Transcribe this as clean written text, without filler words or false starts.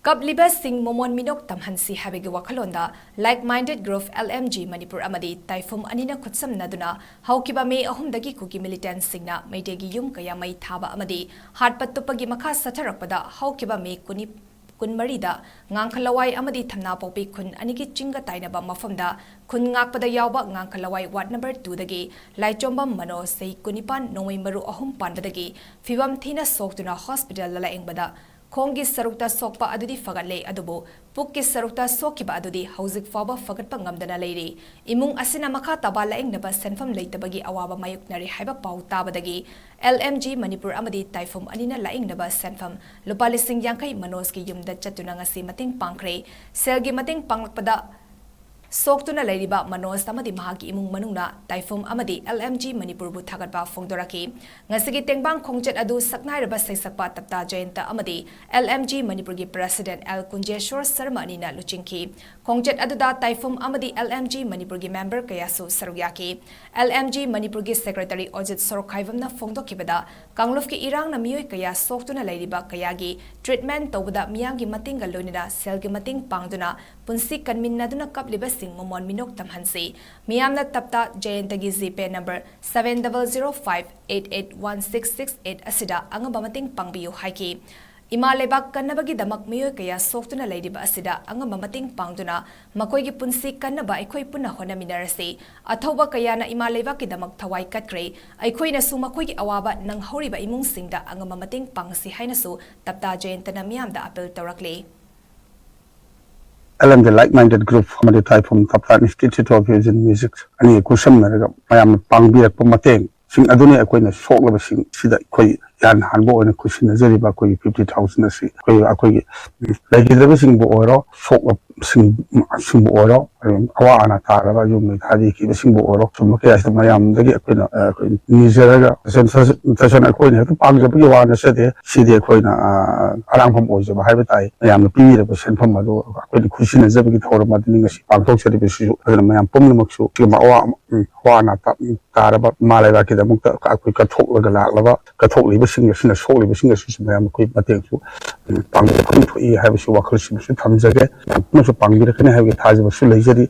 ꯀꯞꯂꯤꯕꯁꯤꯡ ꯃꯣꯃꯣꯟ ꯃꯤꯅꯣꯛ ꯇꯝꯍꯟꯁꯤ ꯍꯥꯏꯕꯒꯤ ꯋꯥꯈꯜꯂꯣꯟꯗ like-minded group LMG Manipur ꯑꯃꯗꯤ ꯇꯥꯏꯐꯨꯝ ꯑꯅꯤꯅ ꯈꯨꯠꯁꯝꯅꯗꯨꯅ ꯍꯧꯈꯤꯕ ꯃꯦ 3ꯗꯒꯤ ꯀꯨꯀꯤ ꯃꯤꯂꯤꯇꯦꯟꯠꯁꯤꯡꯅ ꯃꯩꯇꯩꯒꯤ ꯌꯨꯝ ꯀꯌꯥ ꯃꯩ ꯊꯥꯕ ꯑꯃꯗꯤ ꯍꯥꯠꯄ ꯇꯨꯞꯄꯒꯤ ꯃꯈꯥ ꯆꯠꯊꯔꯛꯄꯗ ꯍꯧꯈꯤꯕ ꯃꯦ 23ꯗ ꯉꯥꯡꯈꯂꯋꯥꯏ ꯑꯃꯗꯤ ꯊꯝꯅꯥꯄꯣꯛꯄꯤ ꯈꯨꯟ ꯑꯅꯤꯒꯤ ꯆꯤꯡꯒ ꯇꯥꯏꯅꯕ ꯃꯐꯝꯗ ꯈꯨꯟ ꯉꯥꯛꯄꯗ ꯌꯥꯎꯕ ꯉꯥꯡꯈꯂꯋꯥꯏ ꯋꯥꯔꯗ ꯅꯝꯕꯔ 2ꯗꯒꯤ ꯂꯥꯏꯆꯣꯝꯕꯝ ꯃꯅꯣꯖ ꯆꯍꯤ 19 ꯅꯣꯡꯃꯩ ꯃꯔꯨ 3 ꯄꯥꯟꯕꯗꯒꯤ ꯐꯤꯕꯝ ꯊꯤꯅ ꯁꯣꯛꯇꯨꯅ ꯍꯣꯁꯄꯤꯇꯥꯜꯗ ꯂꯥꯌꯦꯡꯕꯗ ꯈꯣꯡꯒꯤ ꯁꯔꯨꯛꯇ ꯁꯣꯛꯄ ꯑꯗꯨꯗꯤ ꯐꯒꯠꯂꯦ ꯑꯗꯨꯕꯨ ꯄꯨꯛꯀꯤ ꯁꯔꯨꯛꯇ ꯁꯣꯛꯈꯤꯕ ꯑꯗꯨꯗꯤ ꯍꯧꯖꯤꯛ ꯐꯥꯎꯕ ꯐꯒꯠꯄ ꯉꯝꯗꯅ ꯂꯩꯔꯤ ꯏꯃꯨꯡ ꯑꯁꯤꯅ ꯃꯈꯥ ꯇꯥꯕ ꯂꯥꯌꯦꯡꯅꯕ ꯁꯦꯟꯐꯝ ꯂꯩꯇꯕꯒꯤ ꯑꯋꯥꯕ ꯃꯥꯌꯣꯛꯅꯔꯤ ꯍꯥꯏꯕ ꯄꯥꯎ ꯇꯥꯕꯗꯒꯤ LMG ꯃꯅꯤꯄꯨꯔ ꯑꯃꯗꯤ ꯇꯥꯏꯐꯨꯝ ꯑꯅꯤꯅ ꯂꯥꯌꯦꯡꯅꯕ ꯁꯦꯟꯐꯝ ꯂꯨꯄꯥ 50,000 ꯃꯅꯣꯖꯀꯤ ꯌꯨꯝꯗ ꯆꯠꯇꯨꯅ ꯉꯁꯤ ꯃꯇꯦꯡ ꯄꯥꯡꯈ꯭ꯔꯦ ꯁꯦꯜꯒꯤ ꯃꯇꯦꯡ ꯄꯥꯡꯂꯛꯄꯗ ꯁꯣꯛꯇꯨꯅ ꯂꯩꯔꯤꯕ ꯃꯅꯣꯖ ꯑꯃꯗꯤ ꯃꯍꯥꯛꯀꯤ ꯏꯃꯨꯡ ꯃꯅꯨꯡꯅ ꯇꯥꯏꯐꯨꯝ ꯑꯃꯗꯤ LMG ꯃꯅꯤꯄꯨꯔꯕꯨ ꯊꯥꯒꯠꯄ ꯐꯣꯡꯗꯣꯔꯛꯈꯤ ꯉꯁꯤꯒꯤ ꯇꯦꯡꯕꯥꯡ ꯈꯣꯡꯆꯠ ꯑꯗꯨ ꯁꯛꯅꯥꯏꯔꯕ ꯁꯩꯁꯛꯄ ꯇꯞꯇꯥ ꯖꯌꯟꯇ ꯑꯃꯗꯤ LMG ꯃꯅꯤꯄꯨꯔꯒꯤ ꯄ꯭ꯔꯦꯁꯤꯗꯦꯟꯠ 𝐶.ꯀꯨꯟꯖꯦꯁ꯭ꯋꯔ ꯁꯔꯃ ꯑꯅꯤꯅ ꯂꯨꯆꯤꯡꯈꯤ ꯈꯣꯡꯆꯠ ꯑꯗꯨꯗ ꯇꯥꯏꯐꯨꯝ ꯑꯃꯗꯤ LMG ꯃꯅꯤꯄꯨꯔꯒꯤ ꯃꯦꯝꯕꯔ ꯀꯌꯥꯁꯨ ꯁꯔꯨꯛ ꯌꯥꯈꯤ LMG ꯃꯅꯤꯄꯨꯔꯒꯤ ꯁꯦꯀ꯭ꯔꯦꯇꯔꯤ ꯑꯣꯖꯤꯠ ꯁꯣꯔꯣꯛꯈꯥꯏꯕꯝꯅ ꯐꯣꯡꯗꯣꯛꯈꯤꯕꯗ ꯀꯥꯡꯂꯨꯞꯀꯤ ꯏꯔꯥꯡꯅ ꯃꯤꯑꯣꯏ ꯀꯌꯥ ꯁꯣꯛꯇꯨꯅ ꯂꯩꯔꯤꯕ ꯀꯌꯥꯒꯤ ꯇ꯭ꯔꯤꯠꯃꯦꯟꯠ ꯇꯧꯕꯗ ꯃꯤꯌꯥꯝꯒꯤ ꯃꯇꯦꯡꯒ ꯂꯣꯏꯅꯅ ꯁꯦꯜꯒꯤ ꯃꯇꯦꯡ ꯄꯥꯡꯗꯨꯅ ꯄꯨꯟꯁꯤ ꯀꯟꯃꯤꯟꯅꯗꯨꯅ ꯀꯞꯂꯤꯕꯁꯤꯡ ꯃꯣꯃꯣꯟ ꯃꯤꯅꯣꯛ ꯇꯝꯍꯟꯁꯤ ꯃꯤꯌꯥꯝꯅ ꯇꯞꯇꯥ ꯖꯌꯟꯇꯒꯤ ꯖꯤꯄꯦ ꯅꯝꯕꯔ 7005881668 ꯑꯁꯤꯗ ꯑꯉꯝꯕ ꯃꯇꯦꯡ ꯄꯥꯡꯕꯤꯌꯨ ꯍꯥꯏꯈꯤ ꯏꯃꯥ ꯂꯩꯕꯥꯛ ꯀꯟꯅꯕꯒꯤꯗꯃꯛ ꯃꯤꯑꯣꯏ ꯀꯌꯥ ꯁꯣꯛꯇꯨꯅ ꯂꯩꯔꯤꯕ ꯑꯁꯤꯗ ꯑꯉꯝꯕ ꯃꯇꯦꯡ ꯄꯥꯡꯗꯨꯅ ꯃꯈꯣꯏꯒꯤ ꯄꯨꯟꯁꯤ ꯀꯟꯅꯕ ꯑꯩꯈꯣꯏ ꯄꯨꯟꯅ ꯍꯣꯠꯅꯃꯤꯟꯅꯔꯁꯤ ꯑꯊꯧꯕ ꯀꯌꯥꯅ ꯏꯃꯥ ꯂꯩꯕꯥꯛꯀꯤꯗꯃꯛ ꯊꯋꯥꯏ ꯀꯠꯈ꯭ꯔꯦ ꯑꯩꯈꯣꯏꯅꯁꯨ ꯃꯈꯣꯏꯒꯤ ꯑꯋꯥꯕ ꯅꯪꯍꯧꯔꯤꯕ ꯏꯃꯨꯡꯁꯤꯡꯗ ꯑꯉꯝꯕ ꯃꯇꯦꯡ ꯄꯥꯡꯁꯤ ꯍꯥꯏꯅꯁꯨ ꯇꯞꯇꯥ ꯖꯌꯟꯇꯅ ꯃꯤꯌꯥꯝꯗ appeal ꯇꯧꯔꯛꯂꯤ LMG like-minded group amadi Taifum Tapta Institute of Music Music ani kusamnaraga mayam pangbirakpa mateng sing aduni akoina soklaba sing sida koi yan hanbo oina kusinajariba koi 50,000 asi koi akoi legidraba sing bo oro soklab sing bo oro awa ana taraba yum thadi ki sing bo oro sum ke as mayam dagi akoina nizaraga sen akoina to pangjaba ki wana sede sidi akoina arangpham oijaba haiba tai mayam pibiraba senpham adu akoina kusinajabagi thawrama dini ngasi pangthokchariba sisu aduna mayam pumnamaksu kima awa wana taraba malaiba ki damukta akoi kathok laglaba kathok libasing asina sok libasing asu mayam koi matengsu pangthoi haibasu wakhalsibu thamjage masu pangbirakane haiba thajaba su leijari